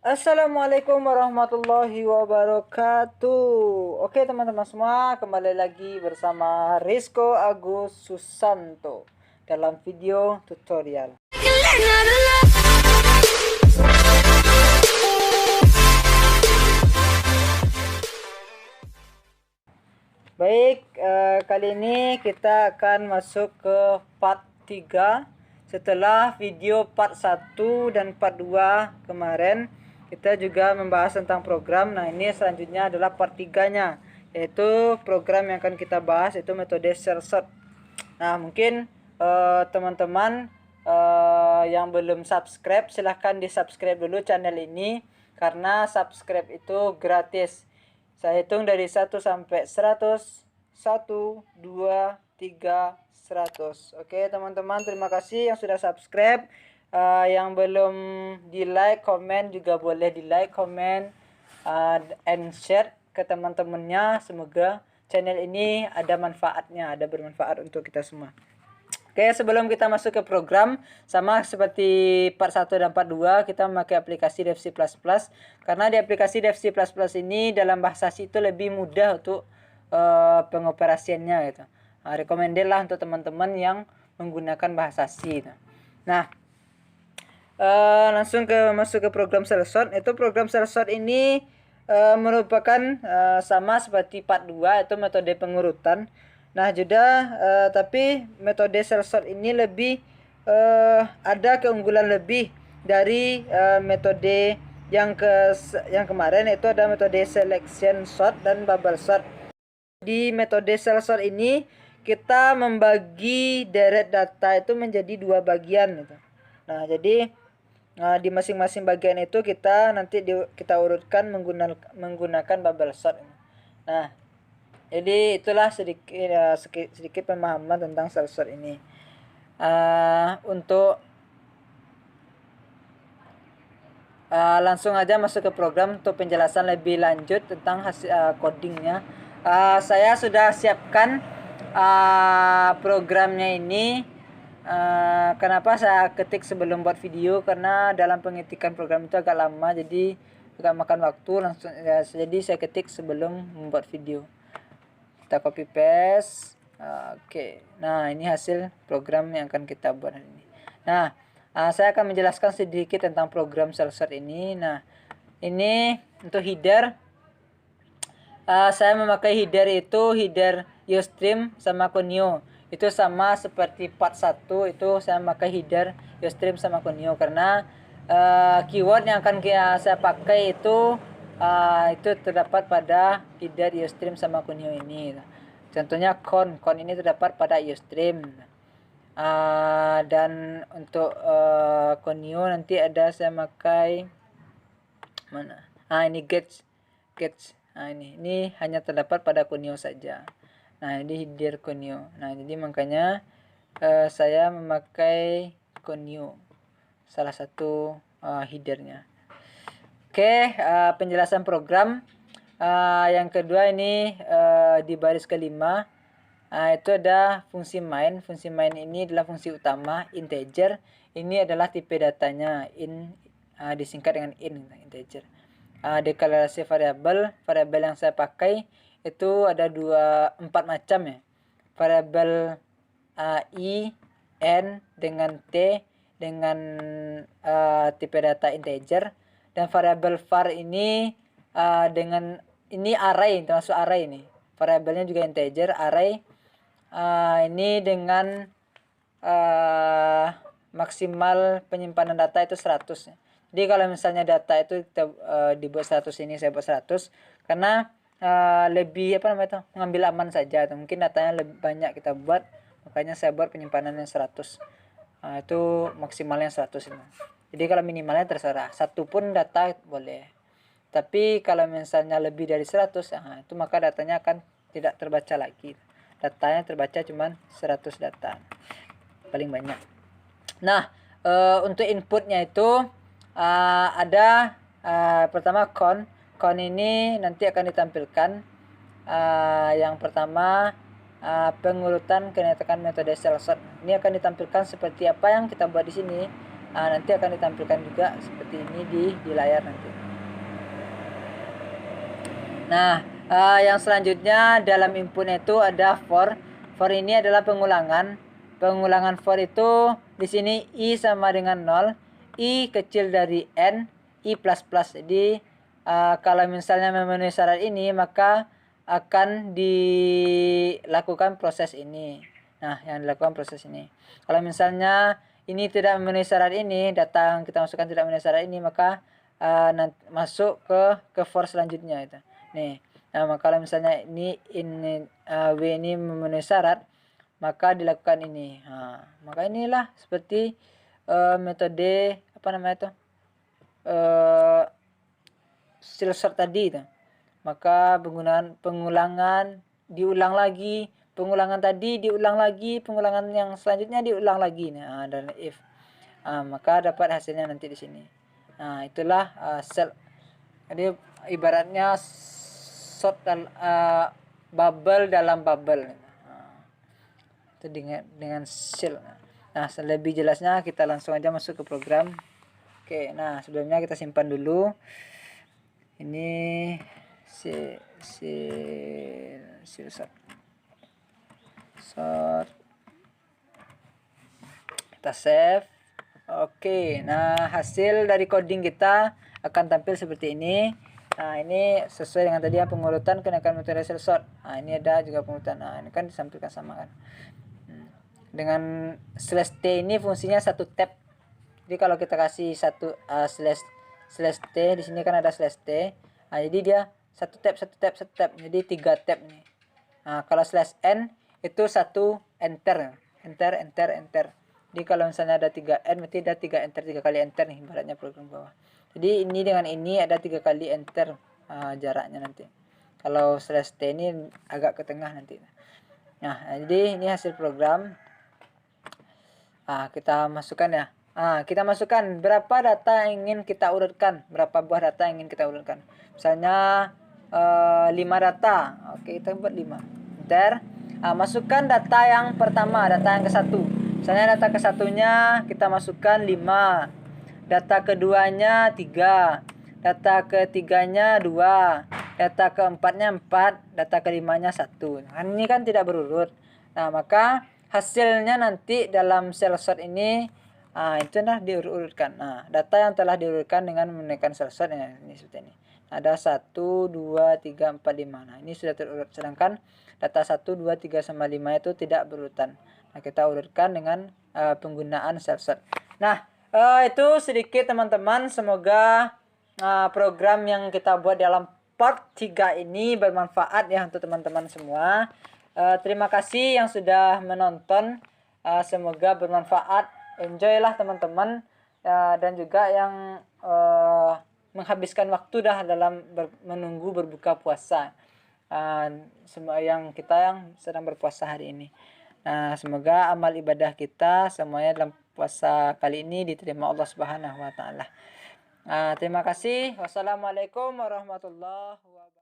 Assalamualaikum warahmatullahi wabarakatuh. Oke teman-teman semua, kembali lagi bersama Rizko Agus Susanto dalam video tutorial. Baik, kali ini kita akan masuk ke part 3 setelah video part 1 dan part 2 kemarin. Kita juga membahas tentang program. Nah, ini selanjutnya adalah part 3-nya, yaitu program yang akan kita bahas itu metode shell sort. Nah, mungkin teman-teman yang belum subscribe, silahkan di subscribe dulu channel ini, karena subscribe itu gratis. Saya hitung dari 1 sampai 100. 1, 2, 3, 100. Oke teman-teman, terima kasih yang sudah subscribe. Yang belum di like, komen juga boleh di like, komen, and share ke teman-temannya. Semoga channel ini ada manfaatnya, ada bermanfaat untuk kita semua. Oke, sebelum kita masuk ke program, sama seperti part 1 dan part 2, kita memakai aplikasi DevC++. Karena di aplikasi DevC++ ini dalam bahasa C itu lebih mudah untuk pengoperasiannya gitu. Recommended lah untuk teman-teman yang menggunakan bahasa C gitu. Nah, langsung masuk ke program shell sort. Itu program shell sort ini merupakan sama seperti part 2, itu metode pengurutan. Nah, juga tapi metode shell sort ini lebih ada keunggulan lebih dari metode yang kemarin, itu ada metode selection sort dan bubble sort. Di metode shell sort ini kita membagi deret data itu menjadi 2 bagian gitu. Nah, jadi di masing-masing bagian itu kita nanti kita urutkan menggunakan bubble sort. Nah, jadi itulah sedikit pemahaman tentang shell sort ini. Untuk langsung aja masuk ke program untuk penjelasan lebih lanjut tentang hasil codingnya. Saya sudah siapkan programnya ini. Kenapa saya ketik sebelum buat video? Karena dalam pengetikan program itu agak lama, jadi agak makan waktu. Langsung jadi saya ketik sebelum membuat video. Kita copy paste. Oke. Nah, ini hasil program yang akan kita buat hari ini. Nah, saya akan menjelaskan sedikit tentang program shell sort ini. Nah, ini untuk header. Saya memakai header itu header Ustream sama Conio. Itu sama seperti part 1, itu saya memakai header Ustream sama Conio karena keyword yang akan saya pakai itu terdapat pada header Ustream sama Conio ini. Contohnya con ini terdapat pada Ustream. Dan untuk Conio nanti ada saya pakai mana? Ini gets. Nah, ini hanya terdapat pada Conio saja. Nah, ini header Conio. Nah, jadi makanya saya memakai Conio, salah satu headernya. Oke, penjelasan program. Yang kedua ini di baris kelima, itu ada fungsi main. Fungsi main ini adalah fungsi utama integer. Ini adalah tipe datanya disingkat dengan integer. Deklarasi variabel yang saya pakai itu ada 4 macam ya. Variabel i, n dengan t dengan tipe data integer, dan variabel var ini dengan ini array, termasuk array ini. Variabelnya juga integer, array ini dengan maksimal penyimpanan data itu 100 ya. Jadi kalau misalnya data itu kita dibuat 100, ini saya buat 100 karena lebih mengambil aman saja, atau mungkin datanya lebih banyak kita buat, makanya saya buat penyimpanannya 100. Itu maksimalnya 100 ini. Jadi kalau minimalnya terserah, satu pun data boleh. Tapi kalau misalnya lebih dari 100, itu maka datanya akan tidak terbaca lagi. Datanya terbaca cuma 100 data. Paling banyak. Nah, untuk inputnya itu ada pertama con ini nanti akan ditampilkan. Yang pertama pengurutan kenetrakan metode shell sort. Ini akan ditampilkan seperti apa yang kita buat di sini. nanti akan ditampilkan juga seperti ini di layar nanti. Nah, yang selanjutnya dalam inputnya itu ada for. For ini adalah pengulangan. Pengulangan for itu di sini i sama dengan 0, i kecil dari n, i plus plus. Jadi kalau misalnya memenuhi syarat ini maka akan dilakukan proses ini. Nah, yang dilakukan proses ini. Kalau misalnya ini tidak memenuhi syarat ini, data yang kita masukkan tidak memenuhi syarat ini, maka masuk ke for selanjutnya itu. Nih, nah kalau misalnya ini W ini memenuhi syarat, maka dilakukan ini. Maka inilah seperti metode apa namanya itu still sort tadi itu. Maka penggunaan pengulangan diulang lagi, pengulangan tadi diulang lagi, pengulangan yang selanjutnya diulang lagi. Nah, dan if maka dapat hasilnya nanti di sini. Nah, itulah sel. Jadi ibaratnya shot bubble dalam bubble. Itu dengan sel. Nah, lebih jelasnya kita langsung aja masuk ke program. Oke, nah sebelumnya kita simpan dulu. Ini short. Kita save. Oke, nah hasil dari coding kita akan tampil seperti ini. Nah, ini sesuai dengan tadi yang pengurutan kenaikan metode cell sort. Nah, ini ada juga pengurutan. Nah, ini kan disampaikan sama kan. Dengan slash t ini fungsinya satu tab. Jadi kalau kita kasih satu slash t, di sini kan ada slash t. Nah, jadi dia satu tab. Jadi 3 tab nih. Nah, kalau slash n itu satu enter. Jadi kalau misalnya ada 3N berarti ada 3 enter, 3 kali enter nih ibaratnya program bawah. Jadi ini dengan ini ada 3 kali enter jaraknya nanti. Kalau slash T ini agak ke tengah nanti. Nah, jadi ini hasil program. Kita masukkan ya. Kita masukkan berapa data yang ingin kita urutkan, berapa buah data yang ingin kita urutkan. Misalnya 5 data. Oke, kita buat 5. Enter. Masukkan data yang pertama, data yang ke-1. Misalnya data ke-1-nya kita masukkan 5. Data keduanya 3. Data ketiganya 2. Data keempatnya 4. Data kelimanya 1. Nah, ini kan tidak berurut. Nah, maka hasilnya nanti dalam cell sort ini itu dah diurut-urutkan. Nah, data yang telah diurutkan dengan menekan cell sort ini seperti ini. Ada 1, 2, 3, 4, 5. Nah, ini sudah terurut. Sedangkan data 1, 2, 3 sama 5 itu tidak berurutan. Nah, kita urutkan dengan penggunaan cell sort. Nah, itu sedikit teman-teman. Semoga program yang kita buat dalam part 3 ini bermanfaat ya untuk teman-teman semua. Terima kasih yang sudah menonton. Semoga bermanfaat. Enjoy lah teman-teman. Dan juga yang menghabiskan waktu dah dalam menunggu berbuka puasa. Semua yang sedang berpuasa hari ini. Nah, semoga amal ibadah kita semuanya dalam puasa kali ini diterima Allah Subhanahu wa taala. Terima kasih. Wassalamualaikum warahmatullahi wabarakatuh.